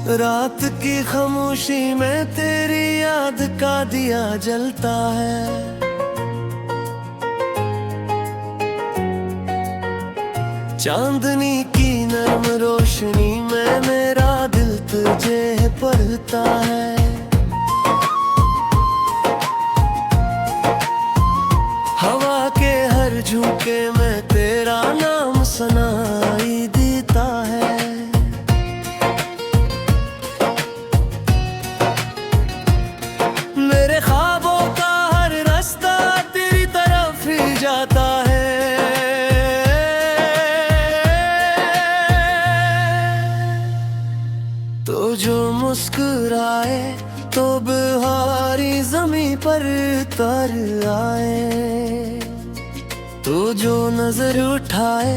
रात की खामोशी में तेरी याद का दिया जलता है। चांदनी की नरम रोशनी में मेरा दिल तुझे पढ़ता है। हवा के हर झोंके में तेरा नाम सुनाई देता है। मेरे ख्वाबों का हर रास्ता तेरी तरफ ही जाता है। तो जो मुस्कुराए तो बहारी जमीन पर तर आए। तो जो नजर उठाए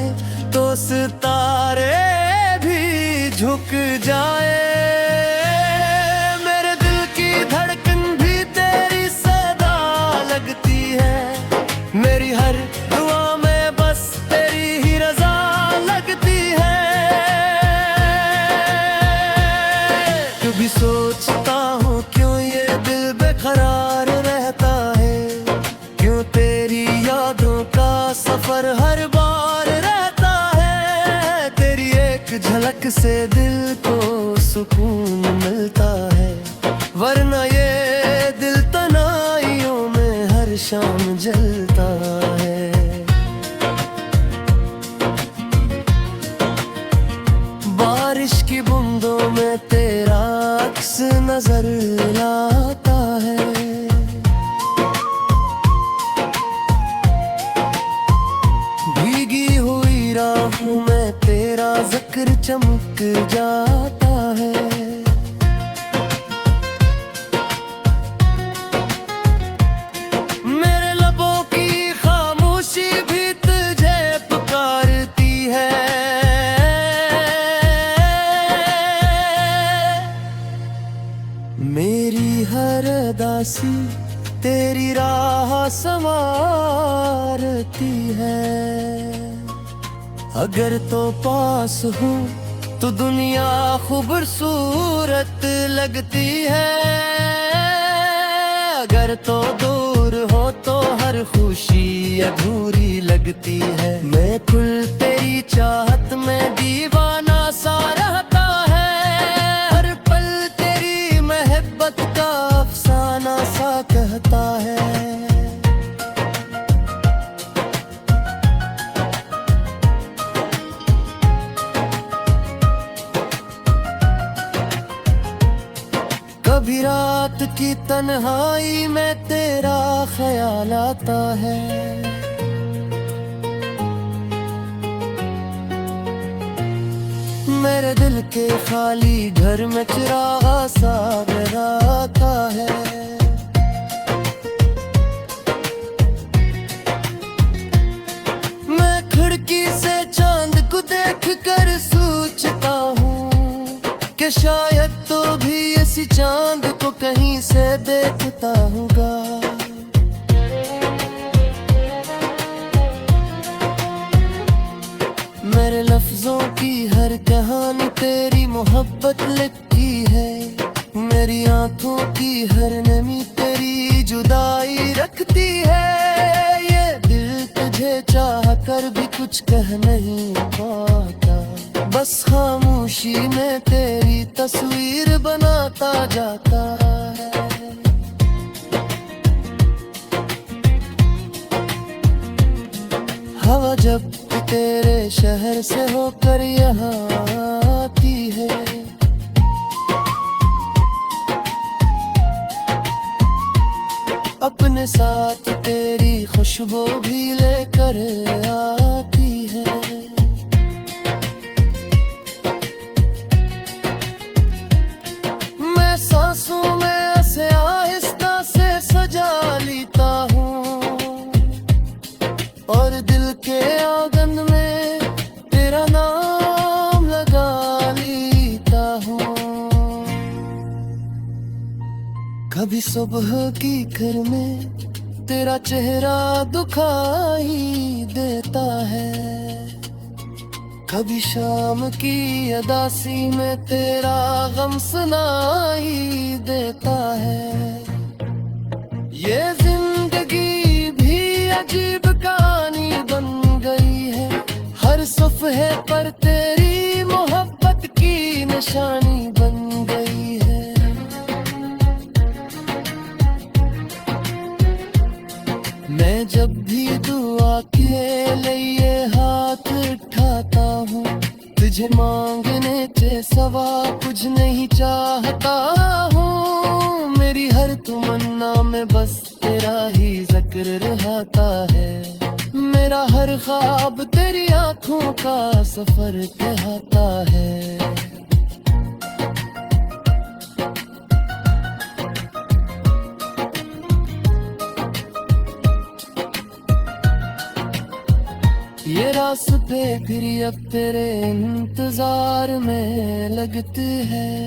तो सितारे भी झुक जाए। मेरे दिल की धड़कन भी तेरी सदा लगती है। मेरी हर दुआ में बस तेरी ही रजा लगती है। कभी सोचता हूँ क्यों ये दिल बेकरार रहता है। क्यों तेरी यादों का सफर हर बार रहता है। तेरी एक झलक से दिल को सुकून मिलता है। वरना ये दिल तन्हाइयों में हर शाम जलता है। बारिश की बूंदों में तेरा अक्स नजर लाता है। भीगी हुई राहों में तेरा जिक्र चमक जाता है। मेरे लबों की खामोशी भी तुझे पुकारती है। मेरी हर उदासी तेरी राह संवारती है। अगर तो पास हूँ तो दुनिया खूबसूरत लगती है। अगर तो दूर हो तो हर खुशी अधूरी लगती है। मैं खुल तेरी चाहत में दीवाना सा रहता है। हर पल तेरी मोहब्बत का अफसाना सा कहता है। कभी रात की तन्हाई में तेरा ख्याल आता है। मेरे दिल के खाली घर में चिराग सा जलाता है। मैं खिड़की से चांद को देख कर सोचता हूँ कि शायद तो भी इसी चांद को कहीं से देखता होगा। मेरे लफ्जों की हर कहानी तेरी मोहब्बत लिखती है। मेरी आंखों की हर नमी तेरी जुदाई रखती है। ये दिल तुझे चाह कर भी कुछ कह नहीं पाता। बस खामोशी में तेरी तस्वीर बनाता जाता है। हवा जब तेरे शहर से होकर यहाँ आती है। अपने साथ तेरी खुशबू भी लेकर आती है। सांसों में ऐसे आहिस्ता से सजा लेता हूँ। और दिल के आंगन में तेरा नाम लगा लेता हूँ। कभी सुबह की घर में तेरा चेहरा दिखाई देता है। कभी शाम की उदासी में तेरा गम सुनाई देता है। ये जिंदगी भी अजीब कहानी बन गई है, हर सफ़हे पर तेरी मोहब्बत की निशानी बन गई है। मैं जब भी दुआ के लिए हाथ उठाता हूँ, तुझे मांगने के सवा कुछ नहीं चाहता हूँ। मेरी हर तमन्ना में बस तेरा ही जिक्र रहता है। मेरा हर ख्वाब तेरी आँखों का सफर कहता है। ये रास्ते फिर अब तेरे इंतजार में लगते हैं।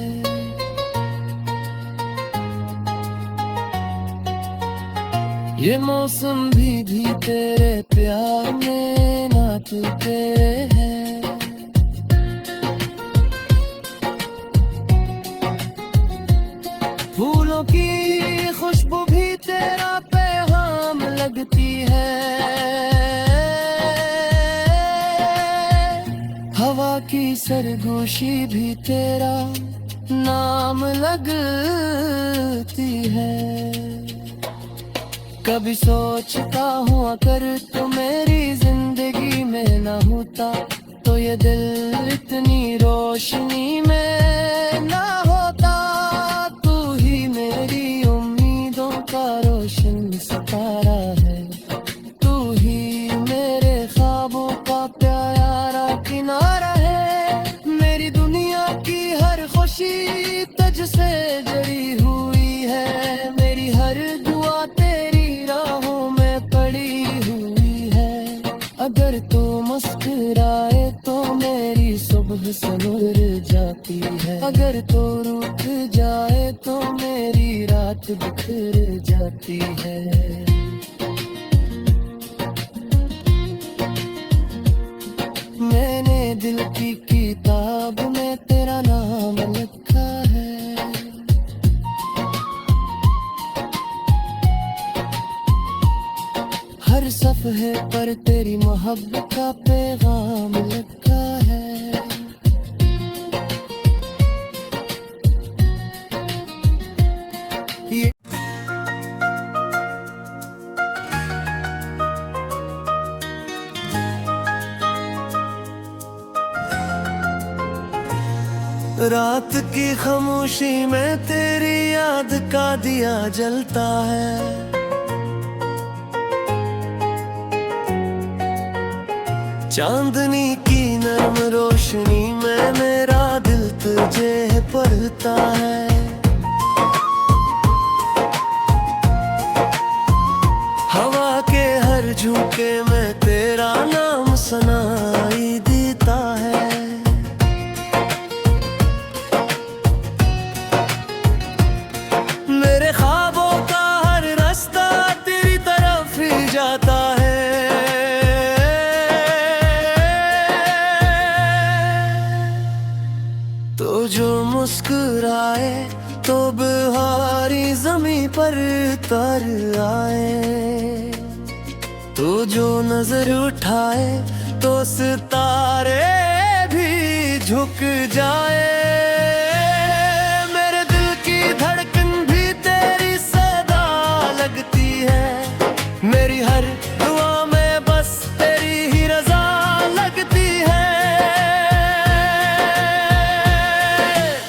ये मौसम भी तेरे प्यार में नाचते हैं। फूलों की खुशबू भी तेरा पैगाम लगती है। हवा की सरगोशी भी तेरा नाम लगती है। कभी सोचता हूँ अगर तो मेरी जिंदगी में न होता, तो ये दिल इतनी रोशनी में न होता। तू ही मेरी उम्मीदों का रोशन सितारा है, तू ही मेरे ख्वाबों का प्यारा किनारा है। मेरी दुनिया की हर खुशी तुझसे जुड़ी हुई है। मेरी हर दुआ तेरी राहों में पड़ी हुई है। अगर तू मुस्कुराए तो मेरी सुबह संवर जाती है। अगर तू रुक जाए तो मेरी रात बिखर जाती है। मैंने दिल की किताब में तेरा नाम लिखा है। हर सफ़हे पर तेरी मोहब्बत का पैगाम लिखा है। रात की खामोशी में तेरी याद का दिया जलता है। चांदनी की नरम रोशनी में मेरा दिल तुझे पढ़ता है। हवा के हर झोंके में तेरा नाम सुनाई देता है। मेरे ख्वाबों का हर रास्ता तेरी तरफ ही जाता है। तो जो मुस्कुराए तो बहारी ज़मीं पर तर आए। तो जो नजर उठाए तो सितारे भी झुक जाए। मेरे दिल की धड़कन भी तेरी सदा लगती है। मेरी हर दुआ में बस तेरी ही रजा लगती है।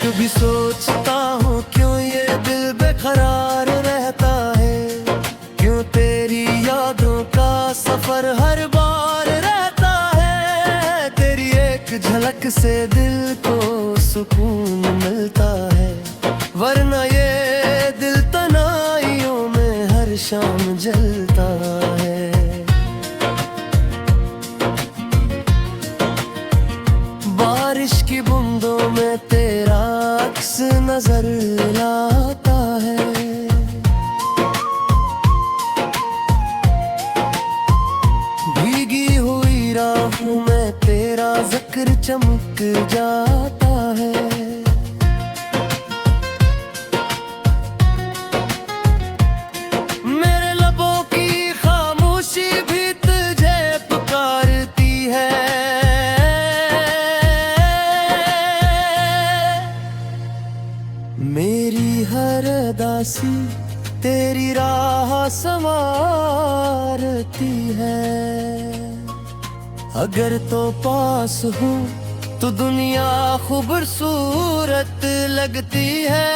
कभी सोचता हूँ क्यों ये दिल बेकरार रहता है, क्यों तेरी यादों का सफर हर बार रहता है। तेरी एक झलक से दिल को सुकून मिलता है, वरना ये दिल तन्हाइयों में हर शाम जलता है। बारिश की बूंदों में तेरा अक्स नजर लाता है। भीगी हुई राहों में तेरा जिक्र चमक जाता है। मेरे लबों की खामोशी भी तुझे पुकारती है। मेरी हर उदासी तेरी राह संवारती है। अगर तो पास हूँ तो दुनिया खूबसूरत लगती है।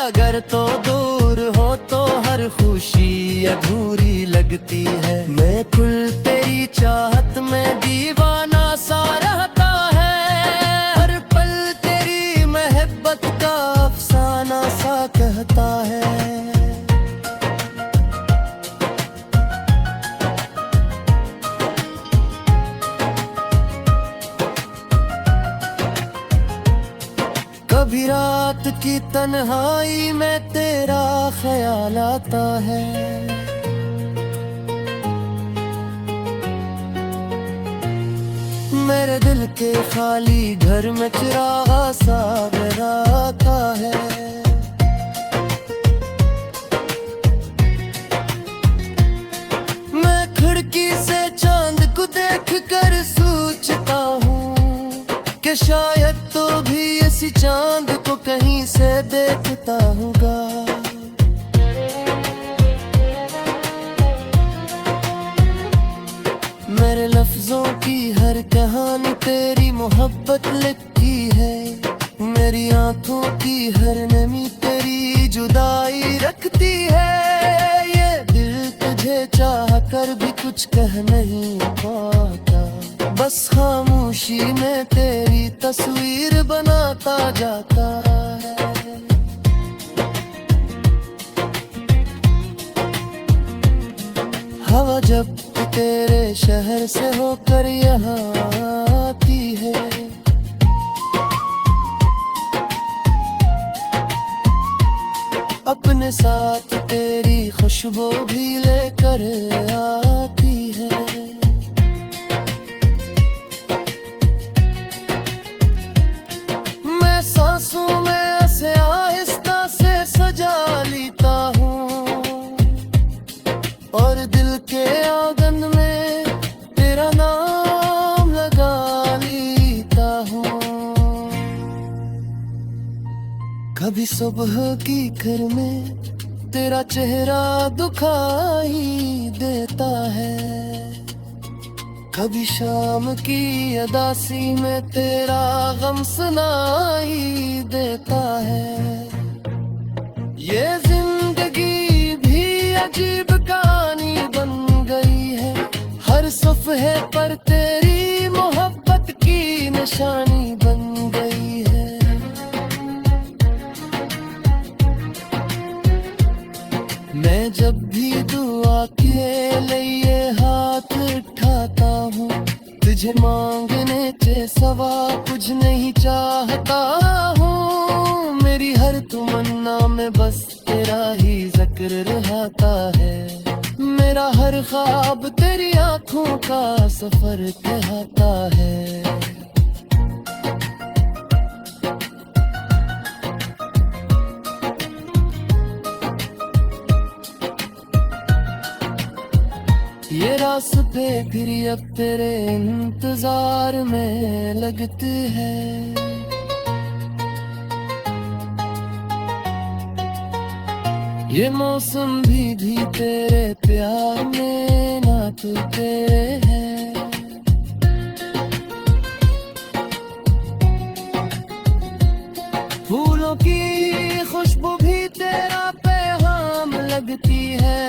अगर तो दूर हो तो हर खुशी अधूरी लगती है। मैं खुल तेरी चाहत में दीवाना सा रहता है। हर पल तेरी मोहब्बत का अफसाना सा कहता है। कभी रात की तन्हाई में तेरा ख्याल आता है। मेरे दिल के खाली घर में चिराग सा जलाता है। मैं खिड़की से चांद को देख कर सोचता हूँ कि शायद तो भी इसी चांद को कहीं से देखता हूँगा। मेरे लफ्जों की हर कहानी तेरी मोहब्बत लिखती है। मेरी आंखों की हर नमी तेरी जुदाई रखती है। ये दिल तुझे चाह कर भी कुछ कह नहीं पाता, बस खामोशी में तेरी तस्वीर बनाता जाता है। हवा जब तेरे शहर से होकर यहाँ आती है, अपने साथ तेरी खुशबू भी लेकर आती है। मैं सांसों में ऐसे आहिस्ता से सजा लेता हूँ और दिल के आंगन में तेरा नाम लगा लेता हूँ। कभी सुबह की घर में तेरा चेहरा दुखाई देता है, कभी शाम की उदासी में तेरा गम सुनाई देता है। ये जिंदगी भी अजीब कहानी बन गई है, हर सफ़हे पर तेरी मोहब्बत की निशानी बन गई है। मैं जब भी दुआ के लिए हाथ उठाता हूँ, तुझे मांगने से सवा कुछ नहीं चाहता हूँ। मेरी हर तमन्ना में बस तेरा ही जिक्र रहता है। मेरा हर ख्वाब तेरी आँखों का सफर कहता है। ये रास्ते फिर अब तेरे इंतजार में लगते हैं। ये मौसम भी तेरे प्यार में नात तेरे हैं। फूलों की खुशबू भी तेरा पैगाम लगती है।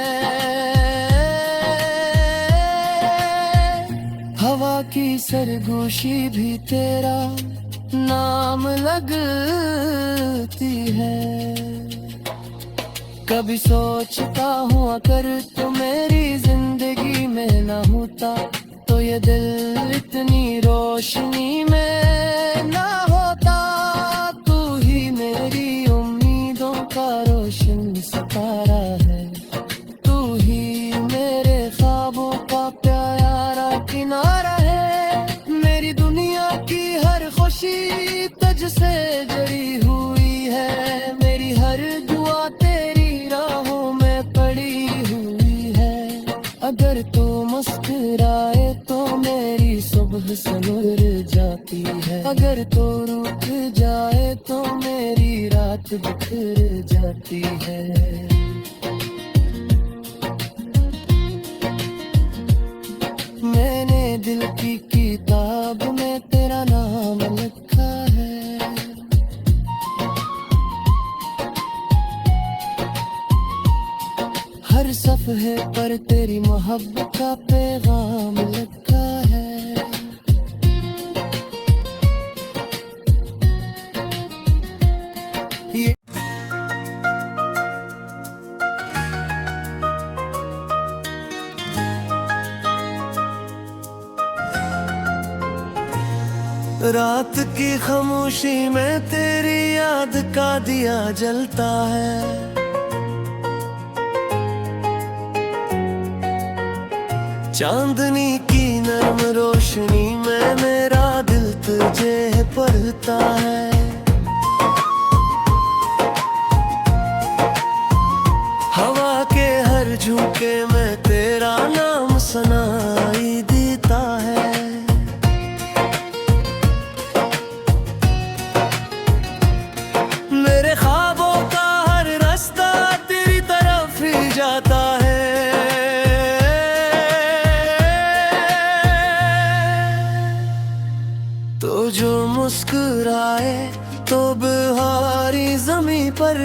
हवा की सरगोशी भी तेरा नाम लगती है। कभी सोचता हूँ अगर तो मेरी जिंदगी में न होता, तो ये दिल इतनी रोशनी में न होता। तू ही मेरी उम्मीदों का रोशन सितारा है, तू ही मेरे ख्वाबों का प्यारा किनारा है। मेरी से मुरझाती है। अगर तो रूठ जाए तो मेरी रात बिखर जाती है। मैंने दिल की किताब में तेरा नाम लिखा है। हर सफ़हे पर तेरी मोहब्बत का पैगाम लिखा है। ये रात की खामोशी में तेरी याद का दिया जलता है। चांदनी की नरम रोशनी में मेरा दिल तुझे पढ़ता है। हवा के हर झोंके में तेरा नाम सुनाई देता है। मेरे ख्वाबों का हर रास्ता तेरी तरफ ही जाता है। तो जो मुस्कुराए तो बहारी ज़मीं पर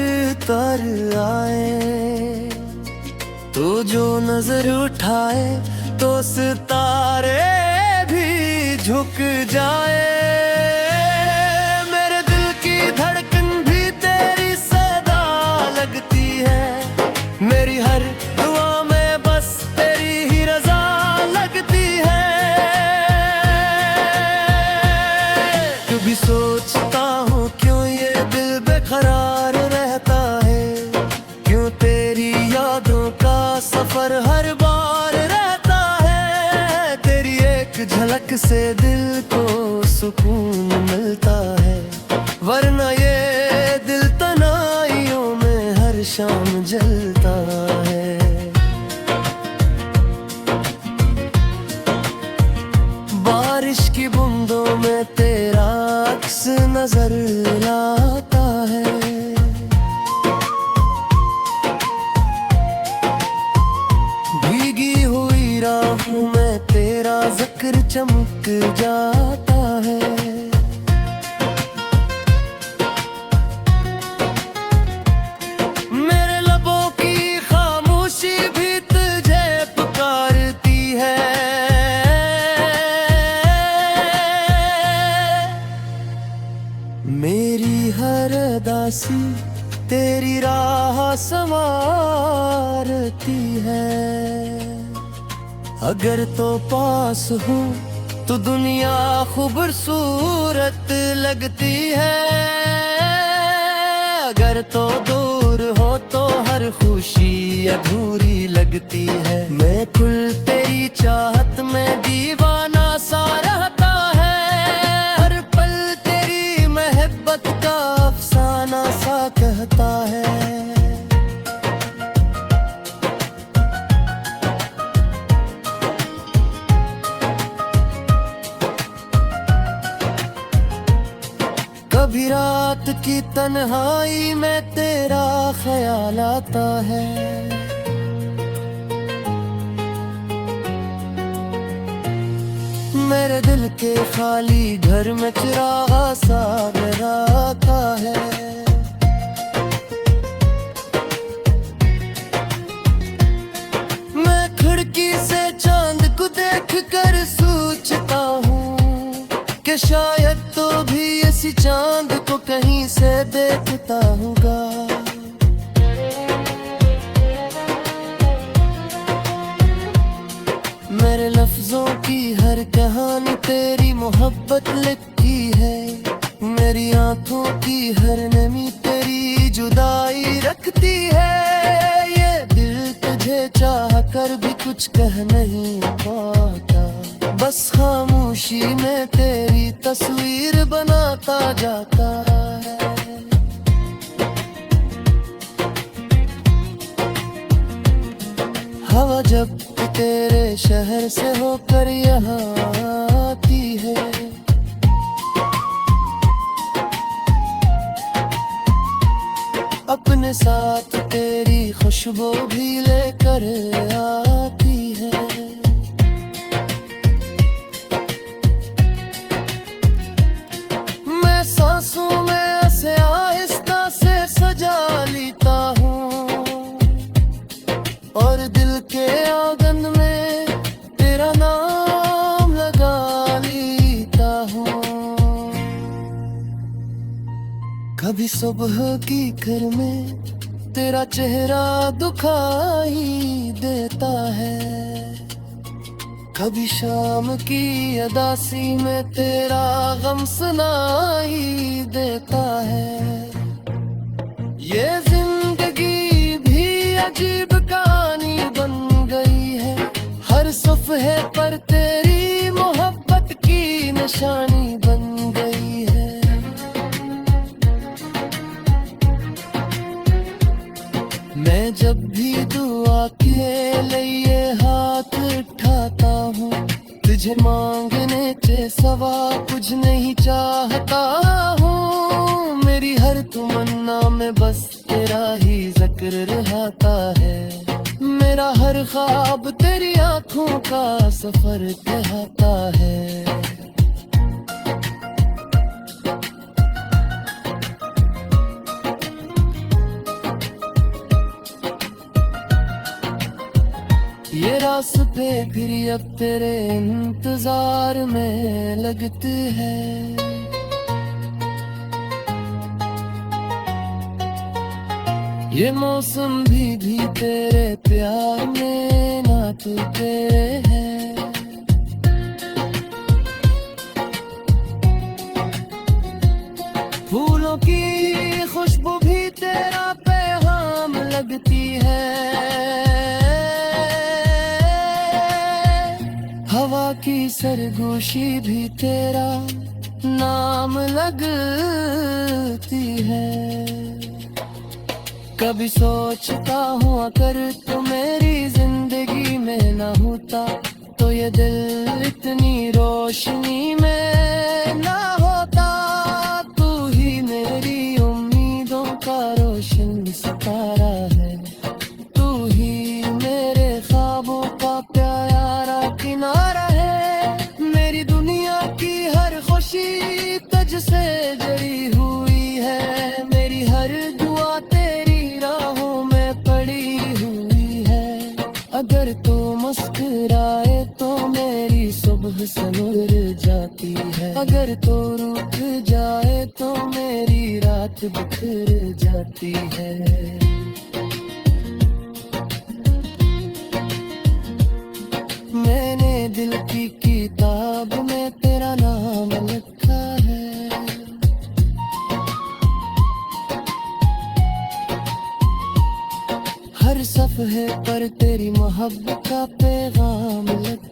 तर आए। तो जो नजर उठाए तो सितारे भी झुक जाए। मेरे दिल की धड़कन भी तेरी सदा लगती है। मेरी हर दुआ में बस तेरी ही रजा लगती है। कभी सोचता हूँ क्यों ये दिल बेकरार रहता है। क्यों तेरी यादों का सफर हर बार रहता है। तेरी एक झलक से दिल को सुकून मिलता है। वरना ये दिल तन्हाइयों में हर शाम जलता है। बारिश की बूंदों में तेरा अक्स नजर लाता है। भीगी हुई राहों में तेरा जिक्र चमक जाता है। मेरे लबों की खामोशी भी तुझे पुकारती है। मेरी हर दासी तेरी राह संवारती है। अगर तो पास हूँ तो दुनिया खूबसूरत लगती है। अगर तो दूर हो तो हर खुशी अधूरी लगती है। मैं कुल तेरी चाहत में दीवाना सा रहता है। हर पल तेरी मोहब्बत का अफसाना सा कहता है। कभी रात की तन्हाई में तेरा ख्याल आता है। मेरे दिल के खाली घर में चिराग सा जलाता है। मैं खिड़की से चांद को देख कर सोचता हूँ कि शायद तो भी इसी चांद को कहीं से देखता हूँगा। मेरे लफ्जों की हर कहानी तेरी मोहब्बत लिखी है। मेरी आंखों की हर नमी तेरी जुदाई रखती है। ये दिल तुझे चाह कर भी कुछ कह नहीं पाता। बस खामोशी में तेरी तस्वीर बनाता जाता है। हवा जब तेरे शहर से होकर यहाँ आती है। अपने साथ तेरी खुशबू भी लेकर आती है। मैं सांसों में ऐसे आहिस्ता से सजा लेता हूँ और दिल के आंगन में तेरा नाम लगा लेता हूँ। कभी सुबह की कर में तेरा चेहरा दुखाई देता है, कभी शाम की अदासी में तेरा गम सुनाई देता है। ये जिंदगी भी अजीब कहानी बन गई है, हर सफ़हे पर तेरी मोहब्बत की निशानी बन गई है। मैं जब भी दुआ के लिए हाथ उठाता हूँ, तुझे मांगने से सवा कुछ नहीं चाहता हूँ। मेरी हर तमन्ना में बस तेरा ही जिक्र रहता है, मेरा हर ख्वाब तेरी आंखों का सफर कहता है। ये रास्ते फिर अब तेरे इंतजार में लगते हैं। ये मौसम भी तेरे प्यार में नाचते हैं। फूलों की खुशबू भी तेरा पैगाम लगती है। हवा की सरगोशी भी तेरा नाम लगती है। कभी सोचता हूँ अगर तू मेरी जिंदगी में न होता, तो ये दिल इतनी रोशनी में न होता। तू ही मेरी उम्मीदों का रोशन सितारा है, तू ही मेरे ख्वाबों का प्यारा किनारा है। मेरी दुनिया की हर खुशी तुझसे जुड़ी हुई है, मेरी हर दुआ तेरी राहों में पड़ी हुई है। अगर तू मुस्कुराए तो मेरी सुबह संवर जाती है, अगर तू रुक जाए तो मेरी रात बिखर जाती है। मैंने दिल की किताब में तेरा नाम लिखा है। हर सफ़हे पर तेरी मोहब्बत का पैगाम लिखा